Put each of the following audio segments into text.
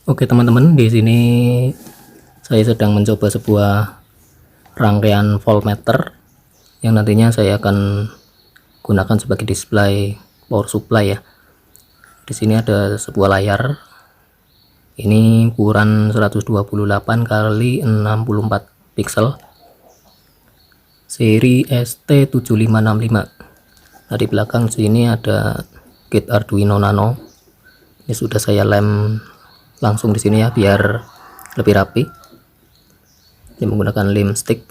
Oke teman-teman, di sini saya sedang mencoba sebuah rangkaian voltmeter yang nantinya saya akan gunakan sebagai display power supply ya. Di sini ada sebuah layar. Ini ukuran 128 kali 64 pixel. Seri ST7565. Nah, di belakang sini ada kit Arduino Nano. Ini sudah saya lem langsung di sini ya biar lebih rapi. Ini menggunakan lem stick,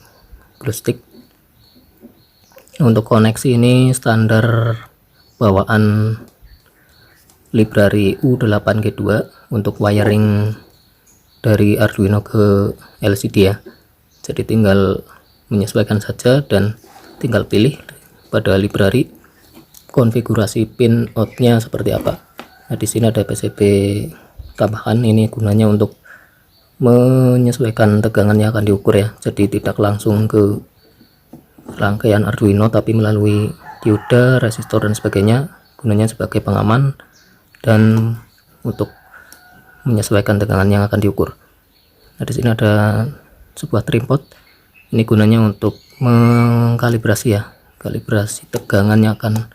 glue stick. Untuk koneksi ini standar bawaan library U8G2 untuk wiring dari Arduino ke LCD ya. Jadi tinggal menyesuaikan saja dan tinggal pilih pada library konfigurasi pin outnya seperti apa. Nah, di sini ada PCB tambahan, ini gunanya untuk menyesuaikan tegangan yang akan diukur ya. Jadi tidak langsung ke rangkaian Arduino tapi melalui dioda, resistor dan sebagainya, gunanya sebagai pengaman dan untuk menyesuaikan tegangan yang akan diukur. Nah, di sini ada sebuah tripod. Ini gunanya untuk mengkalibrasi ya, kalibrasi tegangan yang akan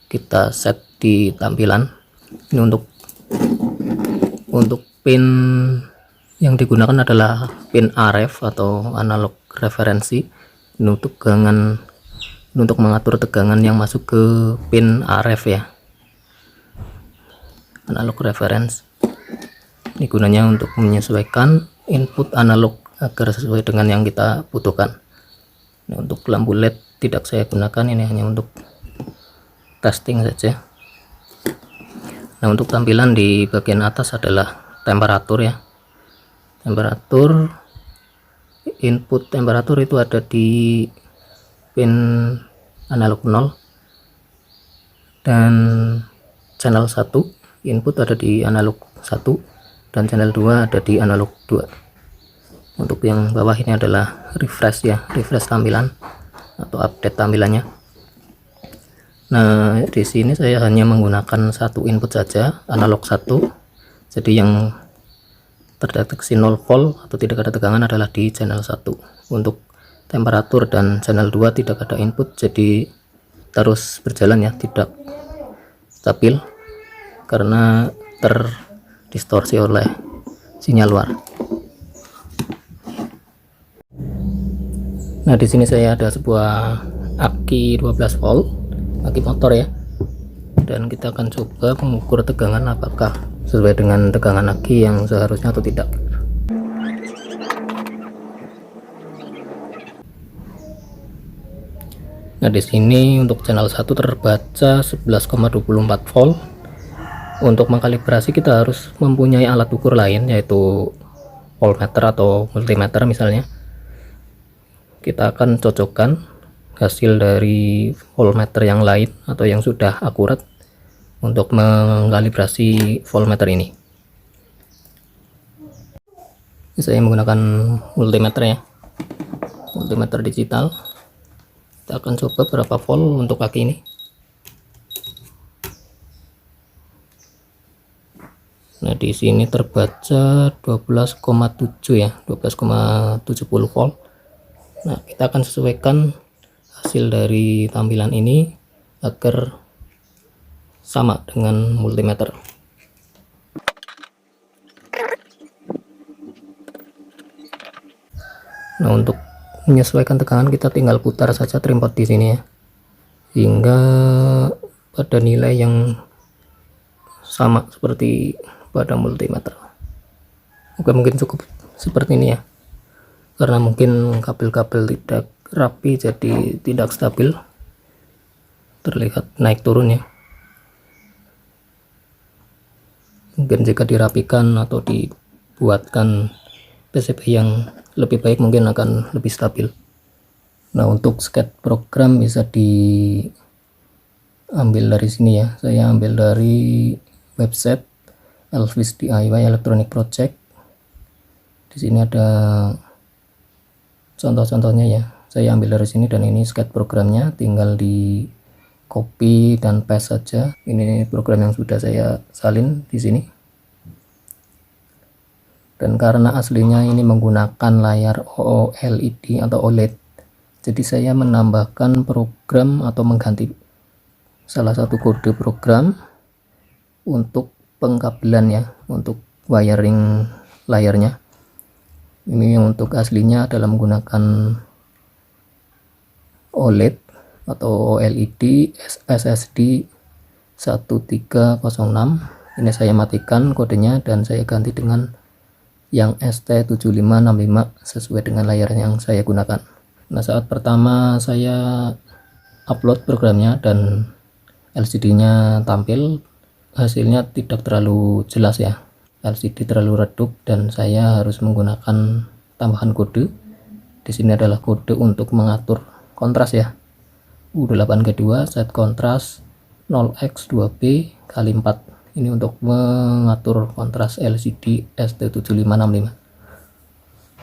kita set di tampilan. Ini untuk pin yang digunakan adalah pin RF atau analog referensi. Ini untuk tegangan, untuk mengatur tegangan yang masuk ke pin RF ya, analog reference. Ini gunanya untuk menyesuaikan input analog agar sesuai dengan yang kita butuhkan. Ini untuk lampu LED tidak saya gunakan, ini hanya untuk testing saja. Nah, untuk tampilan di bagian atas adalah temperatur ya. Temperatur, input temperatur itu ada di pin analog 0 dan channel 1, input ada di analog 1 dan channel 2 ada di analog 2. Untuk yang bawah ini adalah refresh ya, refresh tampilan atau update tampilannya. Nah, di sini saya hanya menggunakan satu input saja, analog 1. Jadi yang terdeteksi 0 volt atau tidak ada tegangan adalah di channel 1. Untuk temperatur dan channel 2 tidak ada input, jadi terus berjalan ya, tidak stabil karena terdistorsi oleh sinyal luar. Nah, di sini saya ada sebuah aki 12 volt, aki motor ya. Dan kita akan coba mengukur tegangan apakah sesuai dengan tegangan aki yang seharusnya atau tidak. Nah, di sini untuk channel 1 terbaca 11,24 volt. Untuk mengkalibrasi kita harus mempunyai alat ukur lain, yaitu voltmeter atau multimeter misalnya. Kita akan cocokkan hasil dari voltmeter yang lain atau yang sudah akurat untuk mengkalibrasi voltmeter ini. Saya menggunakan multimeter ya, multimeter digital. Kita akan coba berapa volt untuk aki ini. Nah, di sini terbaca 12,7 ya, 12,70 volt. Nah, kita akan sesuaikan hasil dari tampilan ini agar sama dengan multimeter. Nah, untuk menyesuaikan tegangan kita tinggal putar saja tripod di sini ya, hingga pada nilai yang sama seperti pada multimeter. Oke, mungkin cukup seperti ini ya, karena mungkin kabel-kabel tidak rapi jadi tidak stabil, terlihat naik turun ya. Mungkin jika dirapikan atau dibuatkan PCB yang lebih baik mungkin akan lebih stabil. Nah, untuk sketch program bisa diambil dari sini ya. Saya ambil dari website Elvis DIY Electronic Project. Di sini ada contoh-contohnya ya. Saya ambil dari sini dan ini sketch programnya, tinggal di copy dan paste saja. Ini program yang sudah saya salin di sini. Dan karena aslinya ini menggunakan layar OLED atau OLED, jadi saya menambahkan program atau mengganti salah satu kode program untuk pengkabelan ya, untuk wiring layarnya. Ini yang untuk aslinya adalah menggunakan OLED atau OLED SSD 1306. Ini saya matikan kodenya dan saya ganti dengan yang ST7565 sesuai dengan layar yang saya gunakan. Nah, saat pertama saya upload programnya dan LCD-nya tampil, hasilnya tidak terlalu jelas ya. LCD terlalu redup dan saya harus menggunakan tambahan kode. Di sini adalah kode untuk mengatur kontras ya. U8G2 set kontras 0x2p kali 4. Ini untuk mengatur kontras LCD ST7565.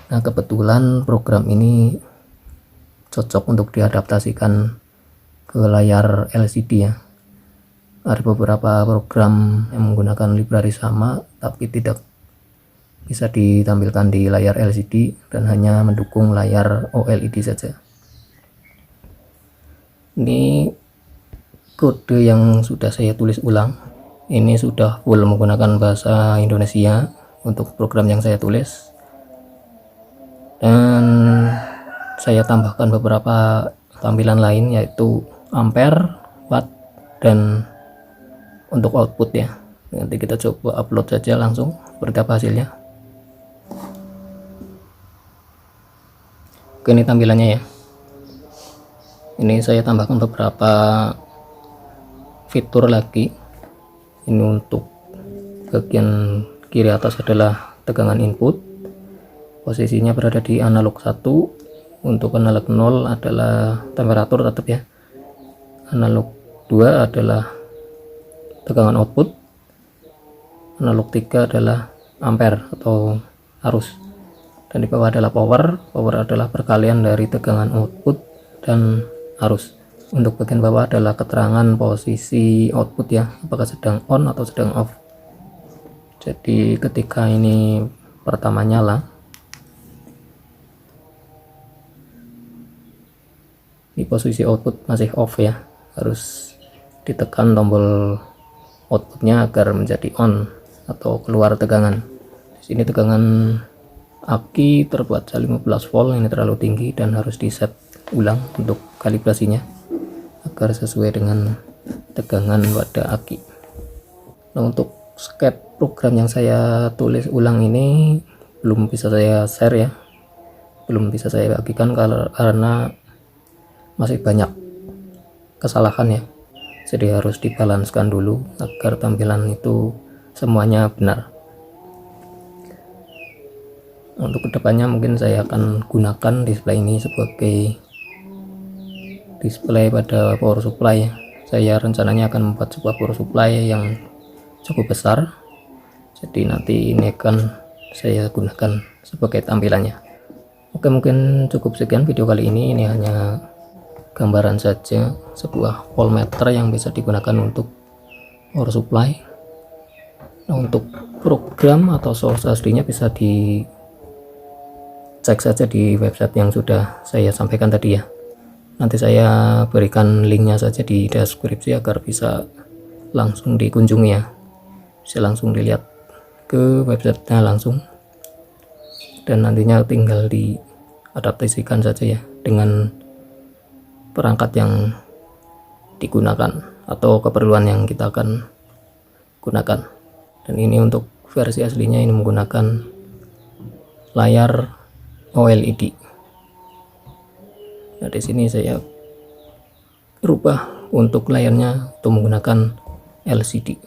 Nah, kebetulan program ini cocok untuk diadaptasikan ke layar LCD ya. Ada beberapa program yang menggunakan library sama tapi tidak bisa ditampilkan di layar LCD dan hanya mendukung layar OLED saja. Ini kode yang sudah saya tulis ulang. Ini sudah full menggunakan bahasa Indonesia untuk program yang saya tulis, dan saya tambahkan beberapa tampilan lain yaitu ampere, watt, dan untuk output ya. Nanti kita coba upload saja langsung seperti apa hasilnya. Oke, ini tampilannya ya. Ini saya tambahkan beberapa fitur lagi. Ini untuk bagian kiri atas adalah tegangan input, posisinya berada di analog 1. Untuk analog 0 adalah temperatur tetap ya. Analog 2 adalah tegangan output. Analog 3 adalah ampere atau arus. Dan di bawah adalah power. Power adalah perkalian dari tegangan output dan arus. Untuk bagian bawah adalah keterangan posisi output ya, apakah sedang on atau sedang off. Jadi ketika ini pertama nyala, di posisi output masih off ya, harus ditekan tombol outputnya agar menjadi on atau keluar tegangan. Di sini tegangan aki terbaca 15 volt, ini terlalu tinggi dan harus di set ulang untuk kalibrasinya agar sesuai dengan tegangan pada aki. Nah, untuk skep program yang saya tulis ulang ini belum bisa saya share ya, belum bisa saya bagikan karena masih banyak kesalahan ya, jadi harus dibalanskan dulu agar tampilan itu semuanya benar. Untuk kedepannya mungkin saya akan gunakan display ini sebagai display pada power supply. Saya rencananya akan membuat sebuah power supply yang cukup besar, jadi nanti ini akan saya gunakan sebagai tampilannya. Oke, mungkin cukup sekian video kali ini. Ini hanya gambaran saja sebuah voltmeter yang bisa digunakan untuk power supply. Nah, untuk program atau source aslinya bisa dicek saja di website yang sudah saya sampaikan tadi ya. Nanti saya berikan linknya saja di deskripsi agar bisa langsung dikunjungi ya, bisa langsung dilihat ke websitenya langsung, dan nantinya tinggal diadaptasikan saja ya dengan perangkat yang digunakan atau keperluan yang kita akan gunakan. Dan ini untuk versi aslinya ini menggunakan layar OLED. Nah, di sini saya rubah untuk layarnya untuk menggunakan LCD.